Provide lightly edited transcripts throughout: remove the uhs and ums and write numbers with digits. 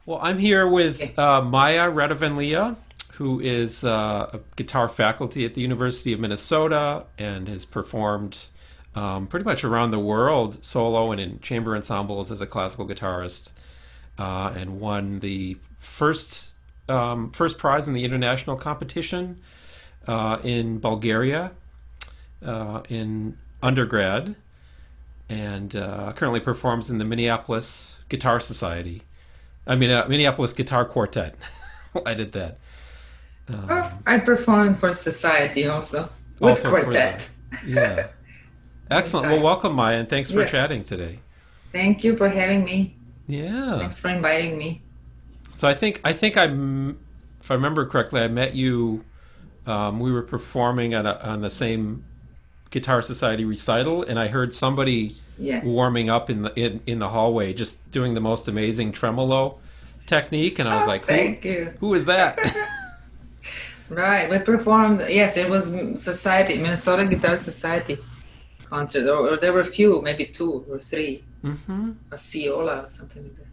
Well, I'm here with Okay. Maja Radovanlija, who is a guitar faculty at the University of Minnesota and has performed pretty much around the world solo and in chamber ensembles as a classical guitarist, and won the first prize in the international competition in Bulgaria in undergrad, and currently performs in the Minneapolis Guitar Society. Minneapolis Guitar Quartet. I did that. Oh, I performed for society also with Also for the, quartet. yeah. Many Excellent. Well, welcome, times. Maya, and thanks for Yes. chatting today. Thank you for having me. Yeah. Thanks for inviting me. So if I remember correctly, I met you. We were performing on the same Guitar Society recital, and I heard somebody Yes. warming up in the hallway, just doing the most amazing tremolo technique, and I was Oh, like, thank you. who is that? Right. We performed, yes, it was Society, Minnesota Guitar Society concert, or there were a few, maybe two or three, hmm a Ciola or something like that.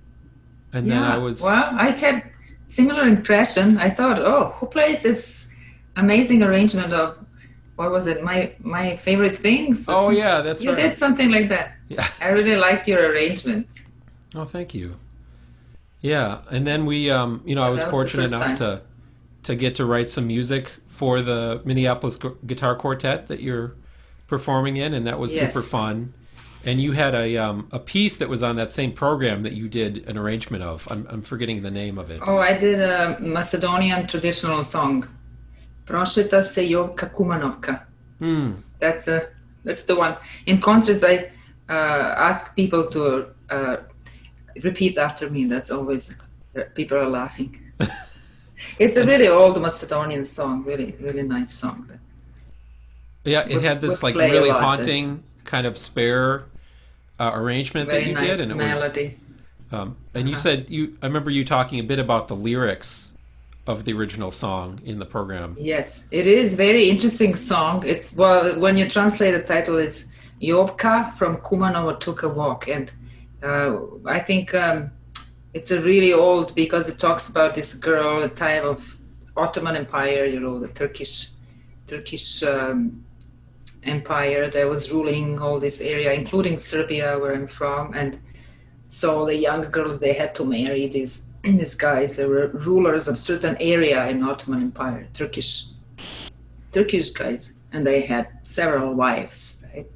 And then I Yeah. was, Well, I had similar impression. I thought, oh, who plays this amazing arrangement of what was it? My favorite things or oh something. yeah, that's You right. did something like that. Yeah. I really liked your arrangement. Oh, thank you. Yeah, and then I But was that was the fortunate first enough time. to get to write some music for the Minneapolis Guitar Quartet that you're performing in, and that was super Yes. fun. And you had a piece that was on that same program that you did an arrangement of. I'm forgetting the name of it. Oh, I did a Macedonian traditional song. Prošeta se Jovka Kumanovka. Hmm. That's a that's the one. In concerts, I ask people to repeat after me. That's always people are laughing. It's a And really old Macedonian song, really, really nice song that yeah, it had we this like play a really lot. It's haunting kind of spare arrangement that very you did, and nice it was. melody. And you Uh-huh. said you. I remember you talking a bit about the lyrics of the original song in the program. Yes, it is very interesting song. It's well, when you translate the title, it's Jovka from Kumanovo took a walk, and I think it's a really old because it talks about this girl, a time of Ottoman Empire, the Turkish empire that was ruling all this area, including Serbia, where I'm from, and so the young girls they had to marry these guys. They were rulers of certain area in Ottoman Empire, Turkish guys, and they had several wives, right?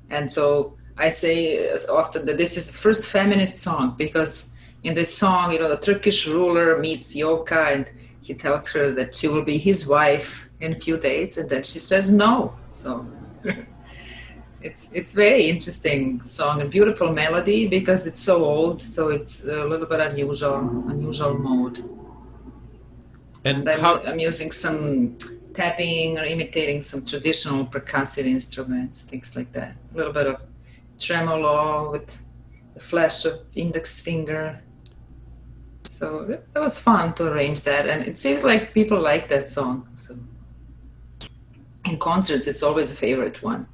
And so I say as often that this is the first feminist song because in this song, the Turkish ruler meets Yoka and he tells her that she will be his wife in a few days, and then she says no. So it's very interesting song and beautiful melody because it's so old, so it's a little bit unusual mode. And And I'm how I'm using some tapping or imitating some traditional percussive instruments, things like that. A little bit of tremolo with the flash of index finger. So it was fun to arrange that, and it seems like people like that song. So in concerts, it's always a favorite one.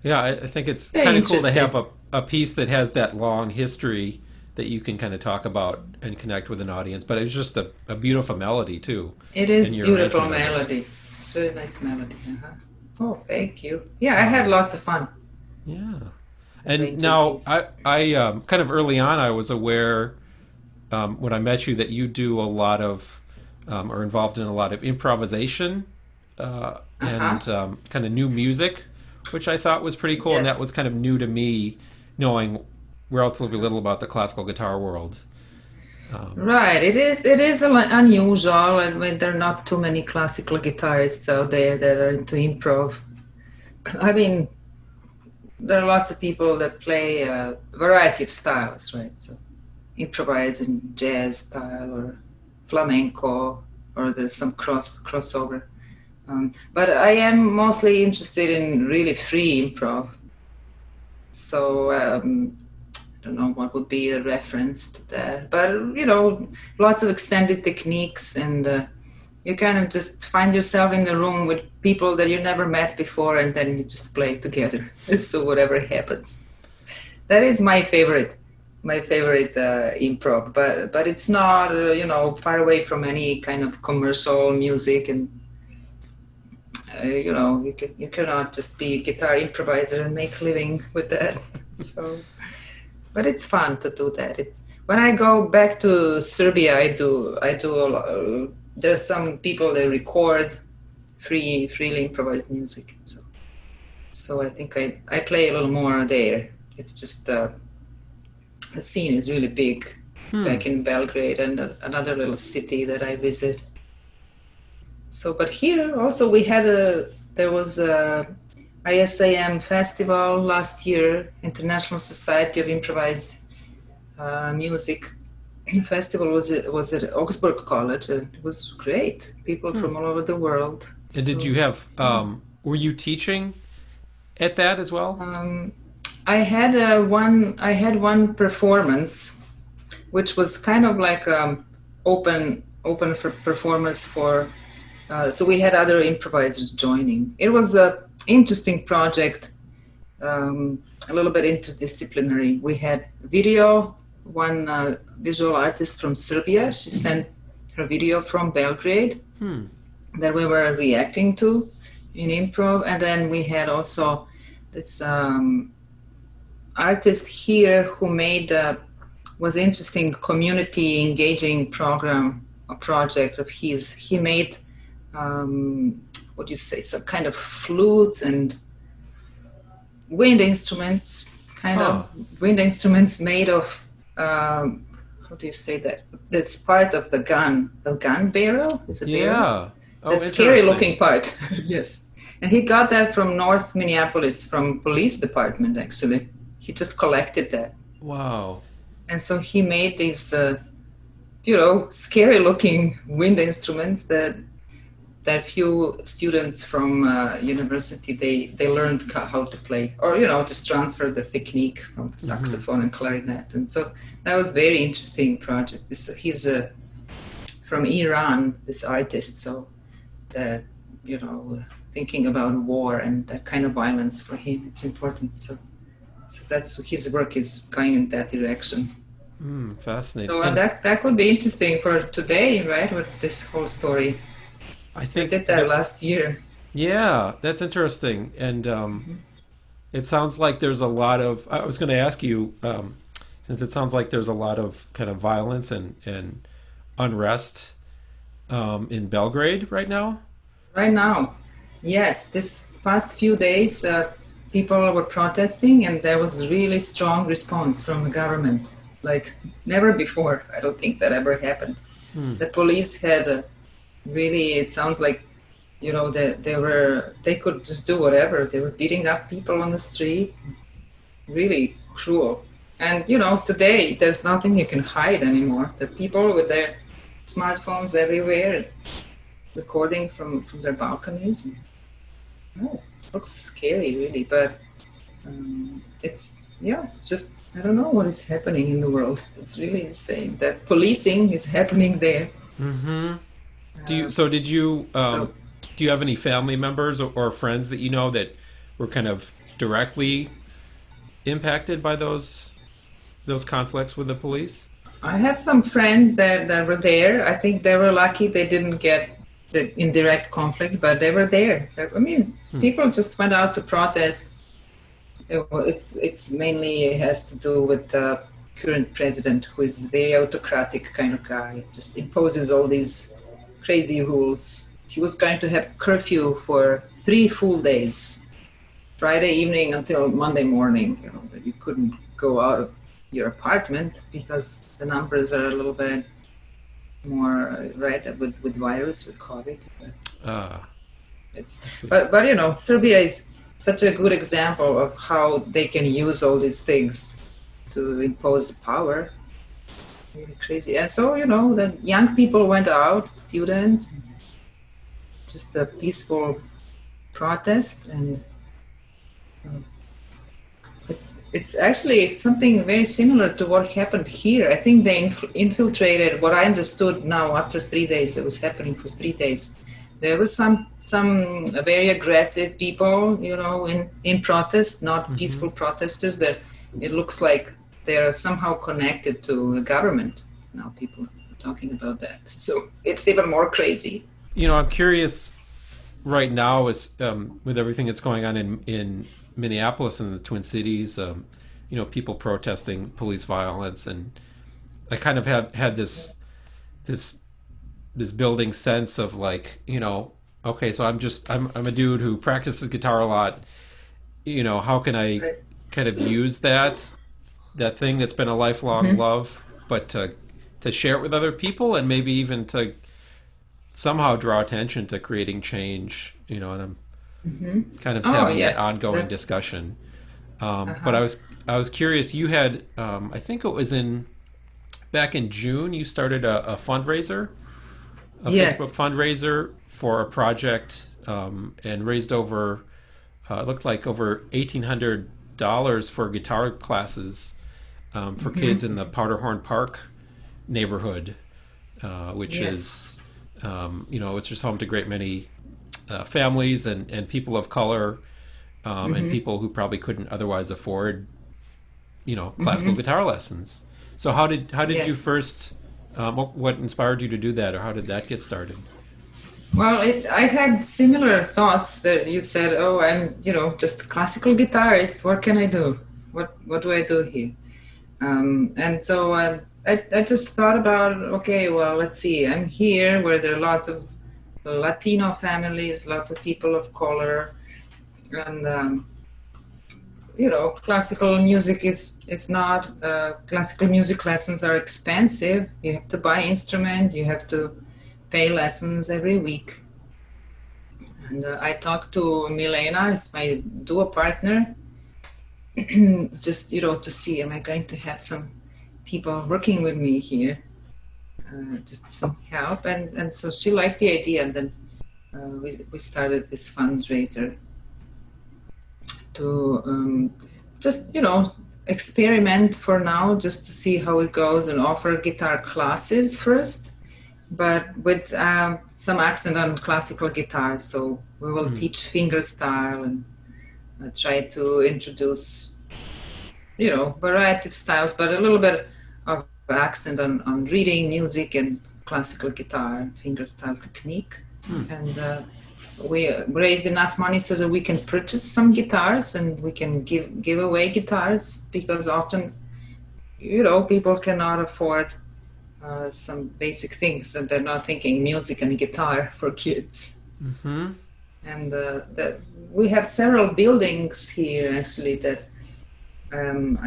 Yeah, I think it's Very kind of cool to have interesting. a piece that has that long history that you can kind of talk about and connect with an audience. But it's just a beautiful melody too, It in is your beautiful arrangement of it. melody. It's really nice melody. Uh-huh. Oh, thank you. Yeah, I had lots of fun Yeah. And arranging now these. I kind of early on, I was aware when I met you that you do a lot of are involved in a lot of improvisation Uh-huh. and kind of new music, which I thought was pretty cool. And that Yes. was kind of new to me, knowing relatively little about the classical guitar world. Right. It is unusual. I mean, there are not too many classical guitarists out there that are into improv. I mean, there are lots of people that play a variety of styles, right? So improvise in jazz style or flamenco, or there's some crossover. But I am mostly interested in really free improv. So I don't know what would be a reference to that, but lots of extended techniques, and you kind of just find yourself in the room with people that you never met before, and then you just play together. So whatever happens, that is my favorite. my favorite improv, but it's not far away from any kind of commercial music, and you cannot just be a guitar improviser and make a living with that. So, but it's fun to do that. It's when I go back to Serbia, I do a lot. There's some people that record freely improvised music. So I think I play a little more there. It's just the scene is really big back in Belgrade and another little city that I visit. So, but here also there was a ISAM festival last year, International Society of Improvised Music. The festival was at Augsburg College, and it was great. People from all over the world. And did you have? Were you teaching at that as well? I had one performance, which was kind of like open for performance for. So we had other improvisers joining. It was an interesting project, a little bit interdisciplinary. We had video. One visual artist from Serbia. She sent her video from Belgrade that we were reacting to in improv, and then we had also this artist here who made was interesting community engaging project of his. He made what do you say, some kind of flutes and wind instruments, wind instruments made of how do you say that? That's part of the gun barrel. Is a barrel? Oh, the scary looking part. Yes. And he got that from North Minneapolis, from police department, actually. He just collected that. Wow. And so he made these, scary looking wind instruments that few students from university, they learned how to play, or, just transfer the technique from the saxophone and clarinet. And so that was very interesting project. He's from Iran, this artist. So that, thinking about war and that kind of violence for him, it's important. So that's his work is going in that direction. Fascinating. So and that could be interesting for today, right? With this whole story. I think I did that last year. Yeah, that's interesting. And it sounds like there's a lot of, I was going to ask you, since it sounds like there's a lot of kind of violence and unrest in Belgrade right now. Right now, yes. This past few days, people were protesting, and there was really strong response from the government, like never before. I don't think that ever happened. The police had really, it sounds like, they could just do whatever. They were beating up people on the street, really cruel. And today there's nothing you can hide anymore. The people with their smartphones everywhere, recording from their balconies. It looks scary, really, but it's just I don't know what is happening in the world. It's really insane that policing is happening there. Do you have any family members or friends that you know that were kind of directly impacted by those conflicts with the police? I have some friends that were there. I think they were lucky they didn't get the indirect conflict, but they were there. I mean, people just went out to protest. It's mainly it has to do with the current president, who is very autocratic kind of guy, just imposes all these crazy rules. He was going to have curfew for 3 full days, Friday evening until Monday morning, that you couldn't go out of your apartment because the numbers are a little bit more right with virus, with COVID. But Serbia is such a good example of how they can use all these things to impose power. It's really crazy. And so the young people went out, students, just a peaceful protest, and it's actually something very similar to what happened here. I think they infiltrated, what I understood now after 3 days, it was happening for 3 days. There were some very aggressive people, in protest, not peaceful protesters, that it looks like they are somehow connected to the government. Now people are talking about that, so it's even more crazy. I'm curious right now is with everything that's going on in Minneapolis and the Twin Cities. People protesting police violence, and I kind of had this this building sense of like, okay, so I'm a dude who practices guitar a lot. How can I Right. kind of use that thing that's been a lifelong Mm-hmm. love, but to share it with other people, and maybe even to somehow draw attention to creating change. And I'm Mm-hmm. kind of Oh having that yes, ongoing that's discussion. But uh-huh. I was curious. You had I think it was in back in June. You started a fundraiser, a Facebook Yes. fundraiser for a project, and raised over it looked like over $1,800 for guitar classes for kids Mm-hmm. in the Powderhorn Park neighborhood, which Yes. is it's just home to a great many families and people of color, and Mm-hmm. people who probably couldn't otherwise afford classical Mm-hmm. guitar lessons. So how did you Yes. first what inspired you to do that, or how did that get started? Well, I had similar thoughts that you said, "Oh, I'm, just a classical guitarist. What can I do? What do I do here?" And so I just thought about, okay, well, let's see. I'm here where there are lots of Latino families, lots of people of color, and classical music is not. Classical music lessons are expensive. You have to buy instrument. You have to pay lessons every week. And I talked to Milena, is my duo partner, just to see, am I going to have some people working with me here, just some help, and so she liked the idea, and then we started this fundraiser to just experiment for now, just to see how it goes, and offer guitar classes first, but with some accent on classical guitar. So we will Mm. teach fingerstyle and try to introduce, variety of styles, but a little bit of accent on reading music and classical guitar, fingerstyle technique. Mm. And we raised enough money so that we can purchase some guitars and we can give away guitars, because often, people cannot afford some basic things, and they're not thinking music and guitar for kids. Hmm. And that we have several buildings here actually that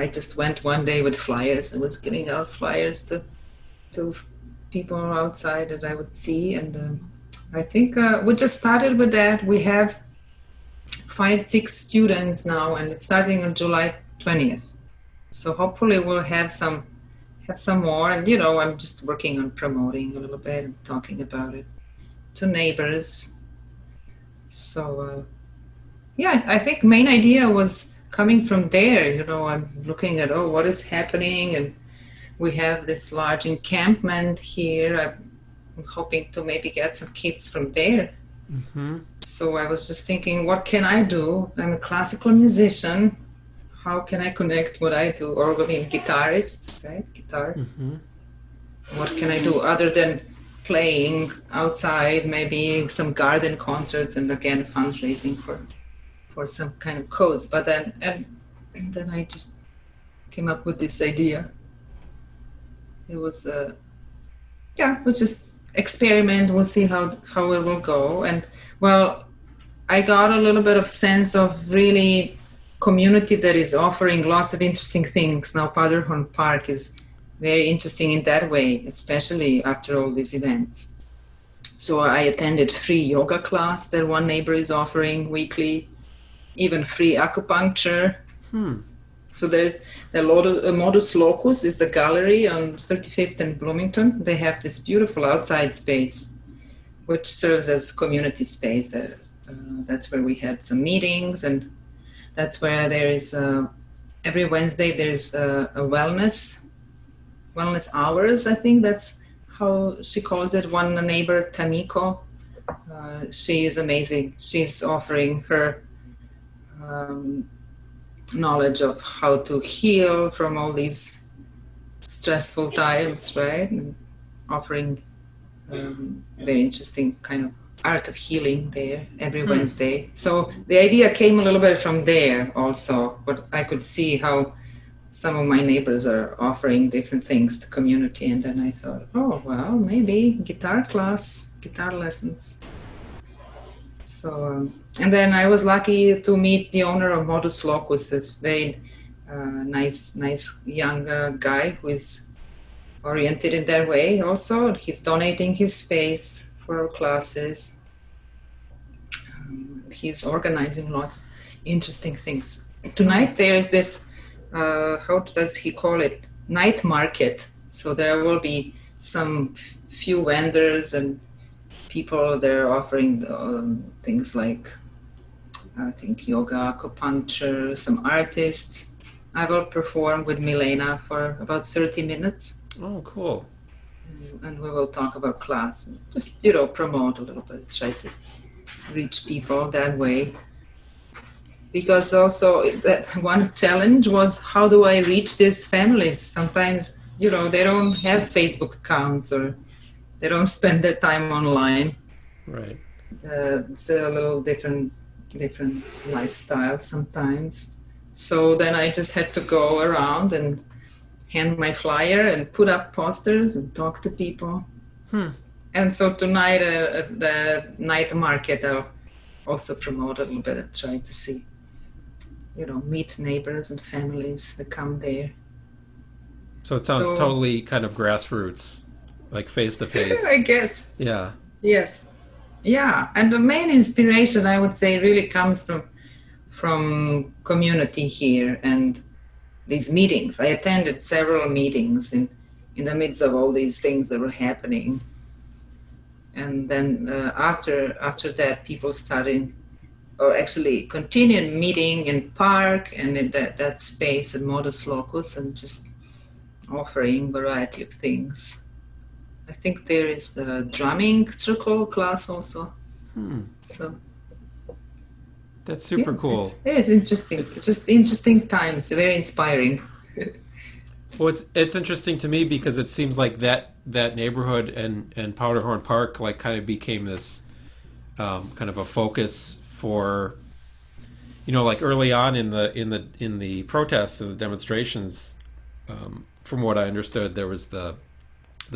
I just went one day with flyers and was giving out flyers to people outside that I would see. And I think we just started with that. We have 5, 6 students now, and it's starting on July 20th. So hopefully we'll have some more. And I'm just working on promoting a little bit and talking about it to neighbors. So yeah, I think main idea was coming from there. I'm looking at, oh, what is happening, and we have this large encampment here. I'm hoping to maybe get some kids from there. Hmm. So I was just thinking, what can I do? I'm a classical musician. How can I connect what I do? Or I mean, guitarist, right? Guitar. Hmm. What can I do other than playing outside, maybe some garden concerts, and again fundraising for some kind of cause. But then I just came up with this idea. It was yeah, we'll just experiment. We'll see how it will go. And well, I got a little bit of sense of really community that is offering lots of interesting things. Now Powderhorn Park is very interesting in that way, especially after all these events. So I attended free yoga class that one neighbor is offering weekly, even free acupuncture. Hmm. So there's the Modus Locus is the gallery on 35th and Bloomington. They have this beautiful outside space, which serves as community space. That's where we had some meetings, and that's where there is every Wednesday there's a wellness hours. I think that's how she calls it. One neighbor, Tamiko, she is amazing. She's offering her um, knowledge of how to heal from all these stressful times, right? And offering very interesting kind of art of healing there every Wednesday. So the idea came a little bit from there also, but I could see how some of my neighbors are offering different things to community, and then I thought, oh well, maybe guitar class, guitar lessons. So and then I was lucky to meet the owner of Modus Locus, this very nice young guy who is oriented in that way also. He's donating his space for our classes. He's organizing lots of interesting things. Tonight there's this, how does he call it? Night market. So there will be some few vendors and people there offering things like, I think, yoga, acupuncture, some artists. I will perform with Milena for about 30 minutes. Oh, cool. And we will talk about class. Just, promote a little bit, try to reach people that way. Because also that one challenge was, how do I reach these families? Sometimes, they don't have Facebook accounts or they don't spend their time online. Right. It's a little different lifestyle sometimes. So then I just had to go around and hand my flyer and put up posters and talk to people. And so tonight at the night market, I'll also promote a little bit and try to see, meet neighbors and families that come there. So it sounds totally kind of grassroots, like face to face. I guess. Yeah. Yes. Yeah. And the main inspiration, I would say, really comes from community here and these meetings. I attended several meetings in the midst of all these things that were happening. And then after that, people started, or actually continued meeting in park and in that space at Modus Locus, and just offering variety of things. I think there is a drumming circle class also. So that's super cool. It's interesting. It's just interesting times, very inspiring. Well, it's interesting to me because it seems like that neighborhood and Powderhorn Park like kind of became this kind of a focus for, like early on in the protests and the demonstrations. From what I understood, there was the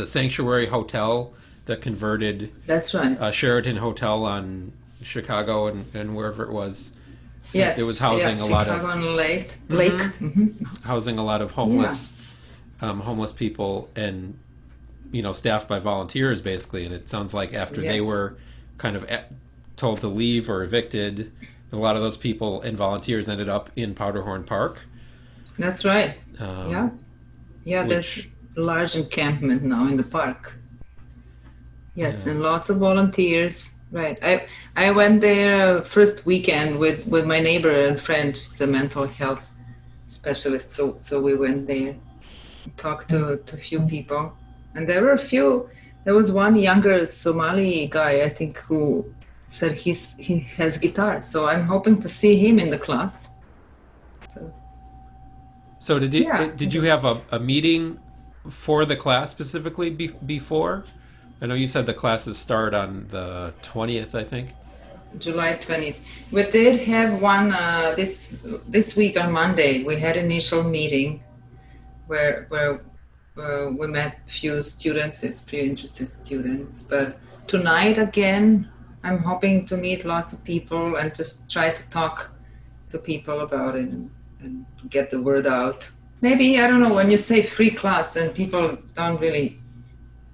Sanctuary Hotel that converted. That's right. Sheraton Hotel on Chicago and wherever it was. Yes, it was housing a lot of Chicago Lake. Housing a lot of homeless people, and staffed by volunteers basically. And it sounds like after they were kind of told to leave or evicted, a lot of those people and volunteers ended up in Powderhorn Park. That's right. There's a large encampment now in the park. Yes, and lots of volunteers. Right. I went there first weekend with my neighbor and friend, the mental health specialist. So we went there, talked to a few people, and there was one younger Somali guy, I think, who said he has guitar. So I'm hoping to see him in the class. So did you have a meeting for the class specifically before? I know you said the classes start on the 20th, I think. July 20th. We did have one this week on Monday. We had an initial meeting where we met a few students. It's pretty interested students. But tonight again, I'm hoping to meet lots of people and just try to talk to people about it and get the word out. Maybe, I don't know, when you say free class and people don't really,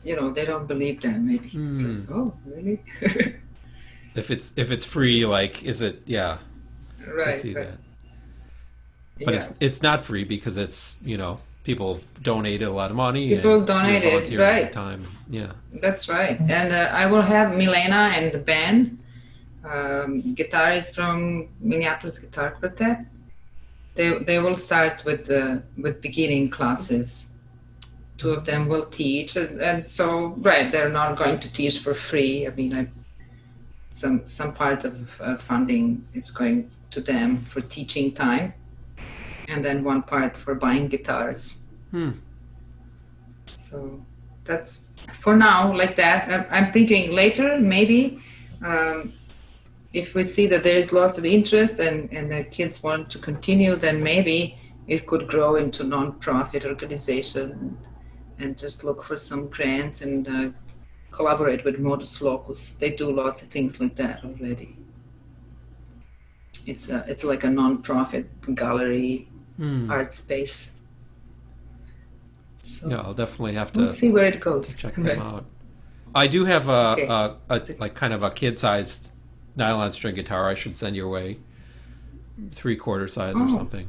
they don't believe them. Maybe it's like, oh, really? If it's free, like, is it? Yeah, right. I see that. But it's not free because it's people donated a lot of money. People donated, right? Time, yeah. That's right. And I will have Milena and the band, guitarist from Minneapolis Guitar Quartet. They will start with beginning classes. Two of them will teach, and so they're not going to teach for free. I mean, some part of funding is going to them for teaching time, and then one part for buying guitars. Hmm. So that's for now like that. I'm thinking later maybe if we see that there is lots of interest and the kids want to continue, then maybe it could grow into non-profit organization and just look for some grants and collaborate with Modus Locus. They do lots of things like that already. It's like a non-profit gallery art space. So Yeah, I'll definitely have we'll to see where it goes. check them out. I do have Okay. a like kind of a kid-sized nylon string guitar. I should send your way, 3/4 size or Oh, something.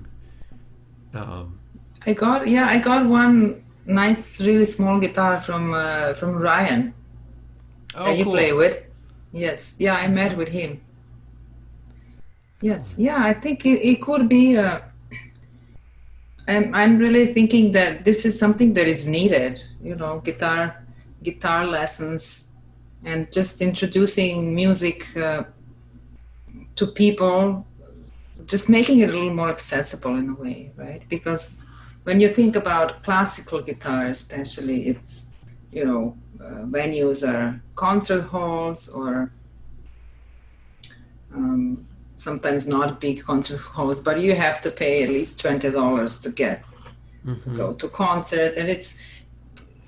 Um, I got one nice, really small guitar from Ryan oh, that you play cool. with. Yes, yeah, I met with him. Yes, Excellent. yeah, I think it could be. I'm really thinking that this is something that is needed. You know, guitar lessons, and just introducing music to people, just making it a little more accessible in a way, right? Because when you think about classical guitar, especially, it's venues are concert halls or um, sometimes not big concert halls, but you have to pay at least $20 to get to Mm-hmm. go to concert, and it's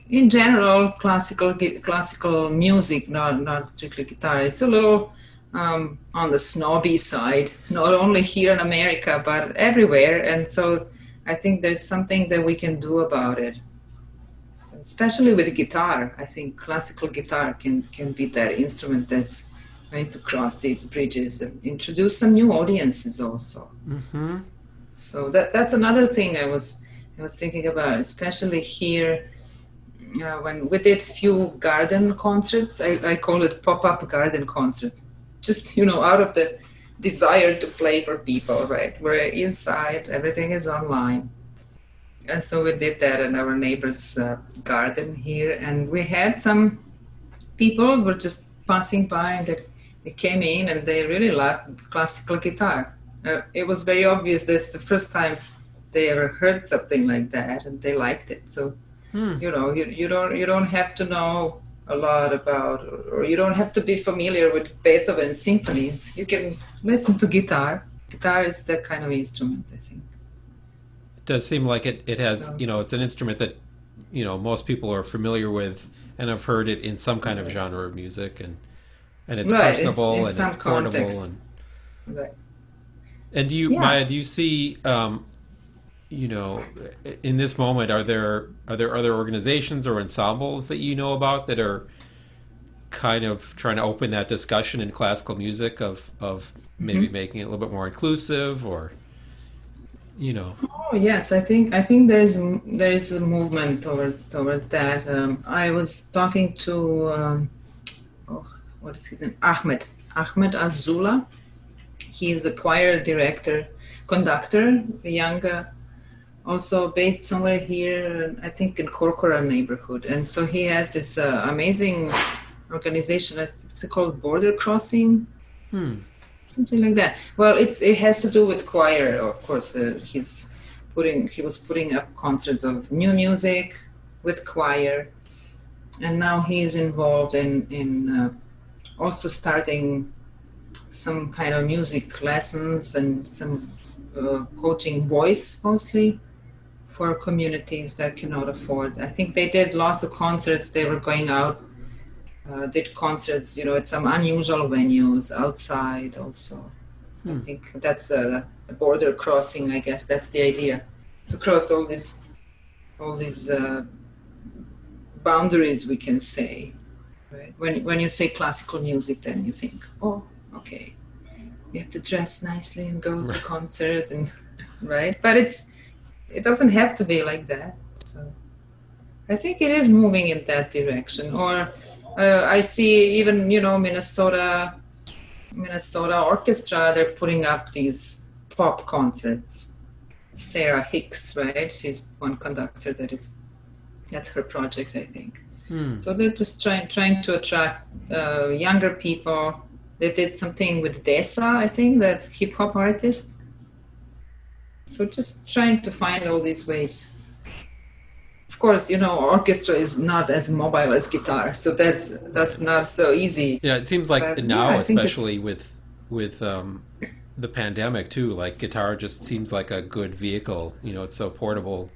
in general classical music, not strictly guitar. It's a little on the snobby side, not only here in America but everywhere, and so I think there's something that we can do about it, especially with guitar. I think classical guitar can be that instrument that's going to cross these bridges and introduce some new audiences also. Mm-hmm. So that's another thing I was thinking about, especially here when we did few garden concerts. I call it pop-up garden concert, just out of the desire to play for people, right? We're inside, everything is online, and so we did that in our neighbor's garden here, and we had some people were just passing by, and they came in and they really loved classical guitar. It was very obvious that's the first time they ever heard something like that, and they liked it. So Hmm. you don't have to know a lot about, or you don't have to be familiar with Beethoven symphonies. You can listen to guitar. Guitar is that kind of instrument, I think. It does seem like it has, So it's an instrument that, most people are familiar with and have heard it in some kind of right, genre of music, and it's right. It's in personable and some it's portable context, right? and do you, Yeah. Maya, do you see, you know, in this moment, are there other organizations or ensembles that you know about that are kind of trying to open that discussion in classical music of maybe Mhm. making it a little bit more inclusive, or you know, Oh yes, I think there is a movement towards that. I was talking to oh, what is his name? Ahmed Azula. He is a choir director, conductor, a young, also based somewhere here, I think in Corcoran neighborhood. And so he has this amazing organization. I think it's called Border Crossing, hmm, something like that. Well, it has to do with choir, of course. He was putting up concerts of new music with choir, and now he is involved in also starting some kind of music lessons and some coaching voice mostly for communities that cannot afford. I think they did lots of concerts. They were going out, did concerts, at some unusual venues outside also. I hmm. think that's a border crossing. I guess that's the idea, to cross all these boundaries, we can say. Right? When you say classical music, then you think, oh, okay, you have to dress nicely and go to a concert, and right. But it doesn't have to be like that. So I think it is moving in that direction. Or I see even Minnesota Orchestra, they're putting up these pop concerts. Sarah Hicks, right? She's one conductor that's her project, I think. Hmm. So they're just trying to attract younger people. They did something with Dessa, I think, that hip hop artist. So just trying to find all these ways. Of course, orchestra is not as mobile as guitar, so that's Right. not so easy. Yeah, it seems like But yeah, now, I think it's especially with the pandemic too, like guitar just seems like a good vehicle. It's so portable,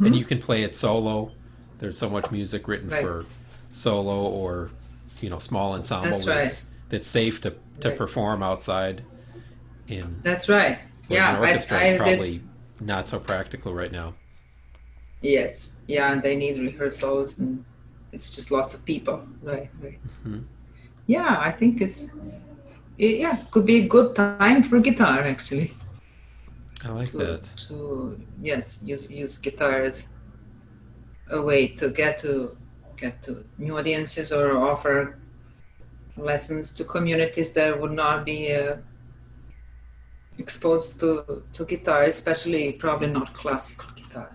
and you hmm can play it solo. There's so much music written right. for solo or small ensemble That's right. that's safe to Right. perform outside in. That's right. Whereas an Yeah, orchestra is I did. probably not so practical right now. Yes. Yeah, and they need rehearsals, and it's just lots of people. Right. Right. Hmm. Yeah, I think yeah, could be a good time for guitar actually. I like To that. yes, use guitar as a way to get to new audiences or offer lessons to communities that would not be exposed to guitar, especially probably not classical guitar.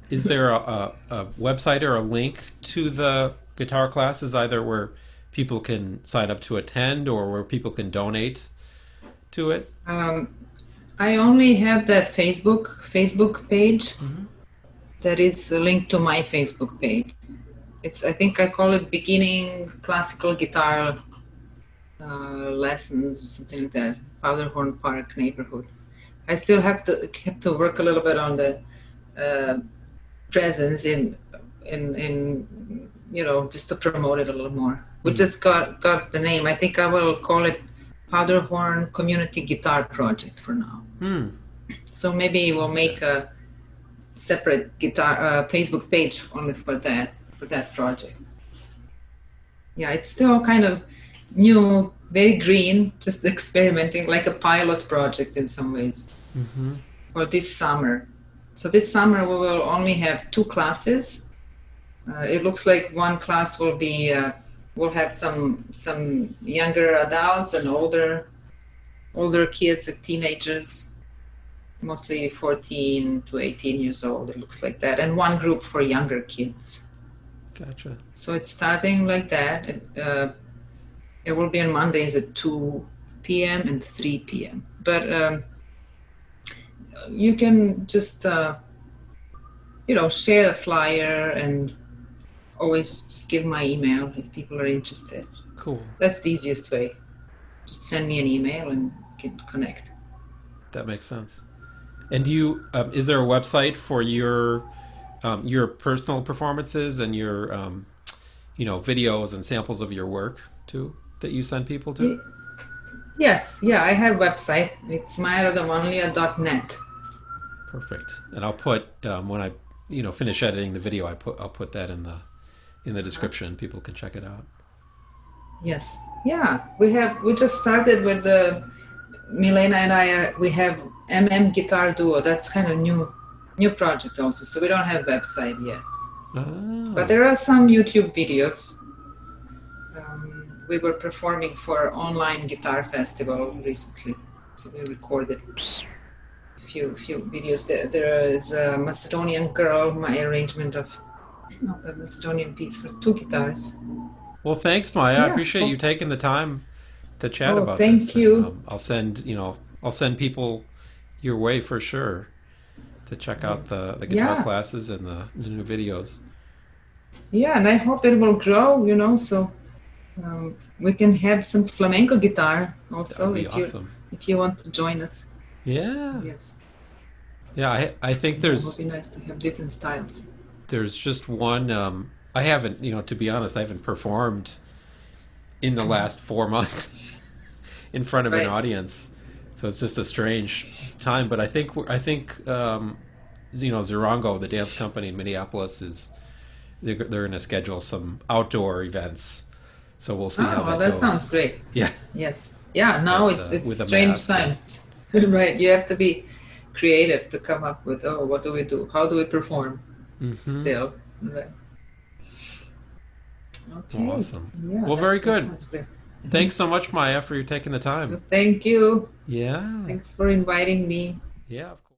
Is there a website or a link to the guitar classes, either where people can sign up to attend or where people can donate to it? Um, I only have that Facebook page Hmm. that is linked to my Facebook page. It's I think I call it beginning classical guitar lessons or something like that. Powderhorn Park neighborhood. I still have to work a little bit on the uh, presence in just to promote it a little more. We Hmm. just got the name. I think I will call it Powderhorn Community Guitar Project for now. Hmm. So maybe we'll Okay. make a separate guitar Facebook page only for that project. Yeah, it's still kind of new, very green, just experimenting like a pilot project in some ways Hmm. for this summer. So this summer we will only have two classes. It looks like one class will have some younger adults and older kids and teenagers, mostly 14 to 18 years old. It looks like that, and one group for younger kids. Gotcha. So it's starting like that. It will be on Mondays at 2 p.m. and 3 p.m. But you can just share a flyer and always just give my email if people are interested. Cool. That's the easiest way. Just send me an email and we can connect. That makes sense. And do you is there a website for your personal performances and your videos and samples of your work too that you send people to? Yes, yeah, I have website. It's Radovanlija.net. Perfect. And I'll put when I finish editing the video, I'll put that in the description. People can check it out. Yes, yeah, we just started with the Milena and we have Guitar Duo. That's kind of new project also. So we don't have website yet, but Oh, there are some YouTube videos. We were performing for online guitar festival recently, so we recorded few videos. There is a Macedonian girl, my arrangement of a Macedonian piece for two guitars. well, thanks, Maya. I Yeah. appreciate you taking the time to chat Oh, about this, thank and you. I'll send people your way for sure to check out Yes. the guitar Yeah. classes and the new videos. Yeah, and I hope it will grow. So we can have some flamenco guitar That would also be if awesome. you want to join us. Yeah, Yes. yeah. I think Yeah, it would be nice to have different styles. there's just one. I haven't, to be honest, I haven't performed in the last 4 months in front of an Right. audience, so it's just a strange time. But I think Zurango, the dance company in Minneapolis, is they're going to schedule some outdoor events, so we'll see how Oh, well, that that sounds goes. great. Yeah, Yes. Yeah, now but it's with a strange mask and times. Right. You have to be creative to come up with, oh, what do we do? How do we perform hmm. still? Right. Well, Okay. awesome. Yeah, Well, very that good. sounds great. Thanks so much, Maya, for you taking the time. Thank you. Yeah, Thanks for inviting me. yeah. Of course.